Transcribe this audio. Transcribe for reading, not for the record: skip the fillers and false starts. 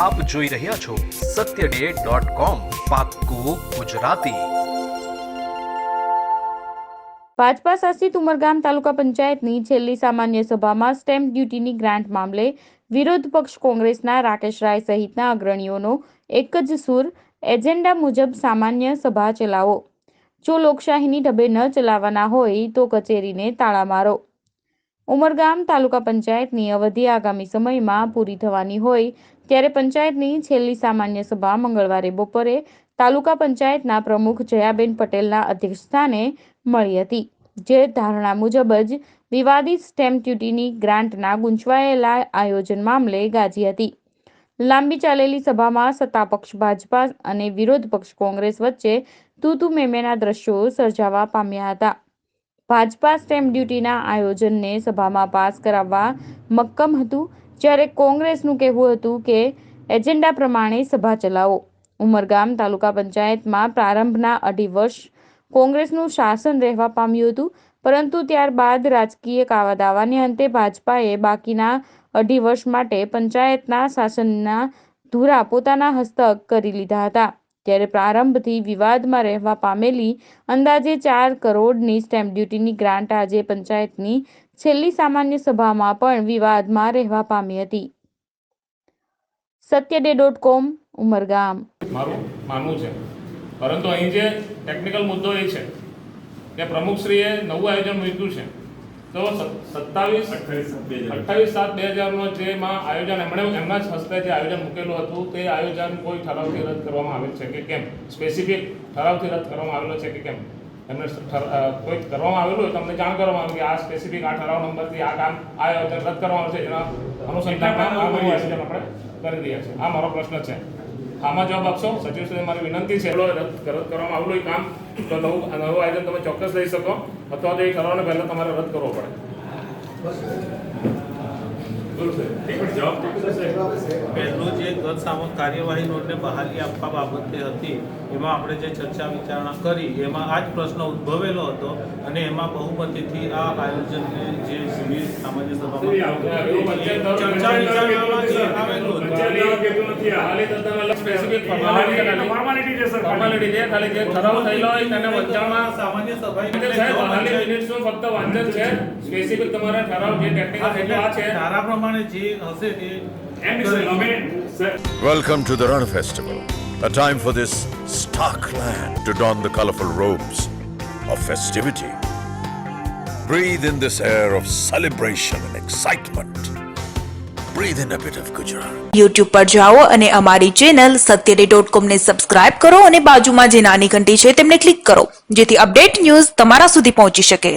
આપ જોઈ રહ્યા છો satyday.com પાક્કું ગુજરાતી। ભાજપા શાસિત ઉમરગામ તાલુકા પંચાયતની છેલ્લી સામાન્ય સભામાં સ્ટેમ્પ ડ્યુટીની ગ્રાન્ટ મામલે વિરોધ પક્ષ કોંગ્રેસના રાકેશ રાય સહિતના અગ્રણીઓનો એક જ સૂર, એજન્ડા મુજબ સામાન્ય સભા ચલાવો। જો લોકશાહીની ઢબે ન ચલાવવાના હોય તો કચેરીને તાળા મારો। ઉમરગામ તાલુકા પંચાયતની અવધિ આગામી સમયમાં પૂરી થવાની હોય ત્યારે પંચાયતની છેલ્લી સામાન્ય સભા મંગળવારે બપોરે તાલુકા પંચાયતના પ્રમુખ જયાબેન પટેલના અધ્યક્ષસ્થાને મળી હતી, જે ધારણા મુજબ જ વિવાદિત સ્ટેમ્પ ડ્યુટીની ગ્રાન્ટના ગૂંચવાયેલા આયોજન મામલે ગાજી હતી। લાંબી ચાલેલી સભામાં સત્તાપક્ષ ભાજપા અને વિરોધ પક્ષ કોંગ્રેસ વચ્ચે તૂતુ મેમેના દ્રશ્યો સર્જાવા પામ્યા હતા। ભાજપા સ્ટેમ્પ ડ્યુટીના આયોજનને સભામાં પાસ કરાવવા મક્કમ હતું, જ્યારે કોંગ્રેસનું કહેવું હતું કે એજન્ડા પ્રમાણે સભા ચલાવો। ઉમરગામ તાલુકા પંચાયતમાં પ્રારંભના 2.5 વર્ષ કોંગ્રેસનું શાસન રહેવા પામ્યું હતું, પરંતુ ત્યારબાદ રાજકીય કાવાદાવાને અંતે ભાજપાએ બાકીના 2.5 વર્ષ માટે પંચાયતના શાસનના ધુરા પોતાના હસ્તક કરી લીધા હતા। ત્યારે પ્રારંભથી વિવાદમાં રહેવા પામેલી અંદાજે 4 કરોડની સ્ટેમ્પ ડ્યુટીની ગ્રાન્ટ આજે પંચાયતની છેલ્લી સામાન્ય સભામાં પણ વિવાદમાં રહેવા પામી હતી। satyday.com ઉમરગામ। મારું માનવું છે, પરંતુ અહીં જે ટેકનિકલ મુદ્દો એ છે કે પ્રમુખશ્રીએ નવું આયોજન મૂક્યું છે, તો 28/7/2000નો જેમાં આયોજન એમના જ હસ્તે જે આયોજન મૂકેલું હતું તે આયોજન કોઈ ઠરાવથી રદ કરવામાં આવેલ છે કે કેમ? સ્પેસિફિક ઠરાવથી રદ કરવામાં આવેલો છે કે કેમ? એમને કોઈ કરવામાં આવેલું હોય તમને જાણ કરવામાં આવે કે આ સ્પેસિફિક આ ઠરાવ નંબરથી આ કામ આ આયોજન રદ કરવામાં આવશે, જેના અનુસંધાનમાં આ આયોજન આપણે કરી રહ્યા છીએ। આ મારો પ્રશ્ન છે, આમાં જવાબ આપશો? સચિવશ્રી મારી વિનંતી છે, રદ કરવામાં આવેલું એ કામ તો નવું આયોજન તમે ચોક્કસ લઈ શકો, અથવા તો એ ઠરાવને પહેલાં તમારે રદ કરવો પડે। પહેલું જે ગત સામૂહિક કાર્યવાહી નોટને બહાલી આપવા બાબતે હતી, એમાં આપણે જે ચર્ચા વિચારણા કરી એમાં આ જ પ્રશ્ન ઉદ્ભવેલો હતો અને એમાં બહુમતીથી આ આયોજનને જે સિવિલ સામાન્ય સભામાં ચર્ચા વિચારણામાં જે આવેલું સામાન્ય સભા સ્પેસિફિક તમારા ઠરાવ જે ટેકનિકલ આ છે ધારા પ્રમાણે જે હશે તે Welcome to the Ran Festival, a time for this stark land to don the colorful robes of festivity. Breathe in this air of celebration and excitement. Breathe in a bit of Gujarat. YouTube પર જાઓ અને અમારી channel satyday.com ને subscribe કરો અને બાજુમાં જે નાની ઘંટી છે તેમને ક્લિક કરો, જેથી અપડેટ ન્યૂઝ તમારા સુધી પહોંચી શકે।